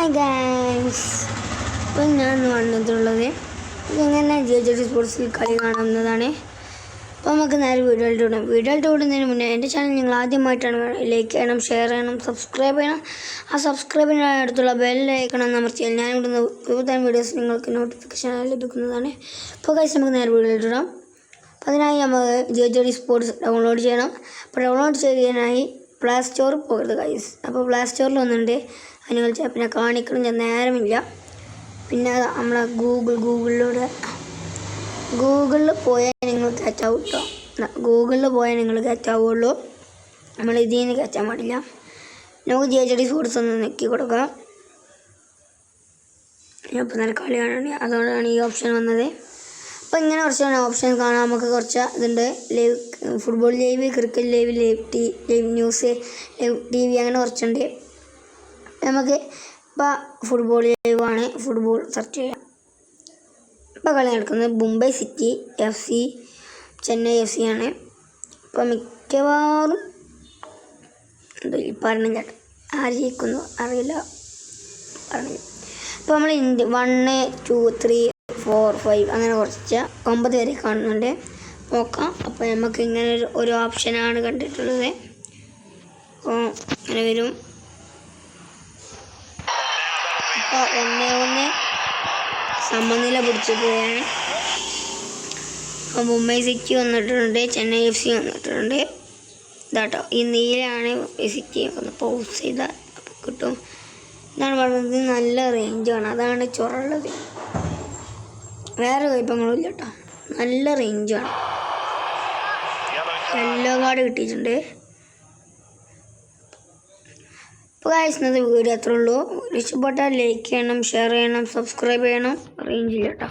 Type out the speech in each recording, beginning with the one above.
Hi guys, ഇപ്പം ഞാൻ വന്നിട്ടുള്ളത് ഇങ്ങനെ JJD സ്പോർട്സിൽ കളി കാണുന്നതാണ്. അപ്പോൾ നമുക്ക് നേരെ വീഡിയോയിലോട്ട് വിടുന്നതിന് മുന്നേ എൻ്റെ ചാനൽ നിങ്ങൾ ആദ്യമായിട്ടാണ് ലൈക്ക് ചെയ്യണം, ഷെയർ ചെയ്യണം, സബ്സ്ക്രൈബ് ചെയ്യണം. ആ സബ്സ്ക്രൈബിന് അടുത്തുള്ള ബെല്ലൈക്കണം അമർത്തിയാൽ ഞാൻ ഇടുന്ന പുതുതായ വീഡിയോസ് നിങ്ങൾക്ക് നോട്ടിഫിക്കേഷൻ ലഭിക്കുന്നതാണ്. അപ്പോൾ ഗൈസ് നമുക്ക് നേരെ വീഡിയോയിലോട്ട് ഇടാം. അപ്പോൾ അതിനായി നമുക്ക് JJD സ്പോർട്സ് ഡൗൺലോഡ് ചെയ്യണം. അപ്പോൾ ഡൗൺലോഡ് ചെയ്യാനായി പ്ലേ സ്റ്റോറിൽ പോകരുത് ഗൈസ്. അപ്പോൾ പ്ലേ സ്റ്റോറിൽ വന്നിട്ടുണ്ട് അതിന് കളിച്ചാൽ പിന്നെ കാണിക്കണം ഞാൻ നേരമില്ല. പിന്നെ നമ്മളെ ഗൂഗിളിൽ പോയാൽ നിങ്ങൾ കയറ്റാവും കേട്ടോ. ഗൂഗിളിൽ പോയാൽ നിങ്ങൾ കയറ്റാവുള്ളൂ, നമ്മൾ ഇതിൽ നിന്ന് കയറ്റാൻ പാടില്ല. നമുക്ക് JJD സ്പോർട്സ് ഒന്ന് നെക്കി കൊടുക്കാം. അപ്പോൾ നല്ല കളി കാണാൻ അതുകൊണ്ടാണ് ഈ ഓപ്ഷൻ വന്നത്. അപ്പോൾ ഇങ്ങനെ കുറച്ച് ഓപ്ഷൻ കാണാൻ നമുക്ക് കുറച്ച് ഇതുണ്ട്. Live football live, cricket live, live news, live TV അങ്ങനെ കുറച്ചുണ്ട്. നമുക്ക് ഇപ്പോൾ ഫുട്ബോൾ ലൈവാണ്, ഫുട്ബോൾ സെർച്ച് ചെയ്യാം. ഇപ്പോൾ കളി നടക്കുന്നത് Mumbai city FC Chennai FC ആണ്. ഇപ്പോൾ മിക്കവാറും പറഞ്ഞില്ല, ആര് ജയിക്കുന്നു അറിയില്ല പറഞ്ഞു. ഇപ്പോൾ നമ്മൾ 1, 2, 3, 4, 5 അങ്ങനെ കുറച്ച് 9 വരെ കാണുന്നുണ്ട്. നോക്കാം. അപ്പോൾ നമുക്ക് ഇങ്ങനെ ഒരു ഓപ്ഷനാണ് കണ്ടിട്ടുള്ളത്. അപ്പോൾ അങ്ങനെ വരും. അപ്പോൾ 1-1 സമനില പിടിച്ചിരിക്കുകയാണ്. അപ്പോൾ മുംബൈ സിറ്റി വന്നിട്ടുണ്ട്, ചെന്നൈ FC വന്നിട്ടുണ്ട്. ഇതാട്ടോ ഈ നീലാണ് സിറ്റി പൗസ് ചെയ്താൽ കിട്ടും. ഇതാണ് പറയുന്നത്, നല്ല റേഞ്ചാണ്, അതാണ് ചൊറുള്ളത്. വേറെ കുഴപ്പങ്ങളില്ല കേട്ടോ, നല്ല റേഞ്ചാണ്. യെല്ലോ കാർഡ് കിട്ടിയിട്ടുണ്ട്. അപ്പോൾ ഗൈസ് ഇന്നത്തെ വീഡിയോ അത്രേ ഉള്ളൂ. ഇഷ്ടപ്പെട്ടാൽ ലൈക്ക് ചെയ്യണം, ഷെയർ ചെയ്യണം, സബ്സ്ക്രൈബ് ചെയ്യണം. റേഞ്ചില്ല കേട്ടോ.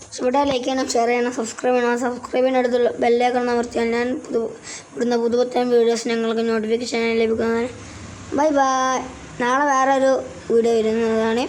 ഇഷ്ടപ്പെട്ടാൽ ലൈക്ക് ചെയ്യണം, ഷെയർ ചെയ്യണം, സബ്സ്ക്രൈബ് ചെയ്യണം. സബ്സ്ക്രൈബിന് അടുത്തുള്ള ബെല്ലൈക്കൺ അമർത്തിയാൽ ഞാൻ ഇടുന്ന പുതുപുത്തൻ വീഡിയോസ് നിങ്ങൾക്ക് നോട്ടിഫിക്കേഷൻ ലഭിക്കുന്നതാണ്. Bye bye. നാളെ വേറെ ഒരു വീഡിയോ വരുന്നതാണ്.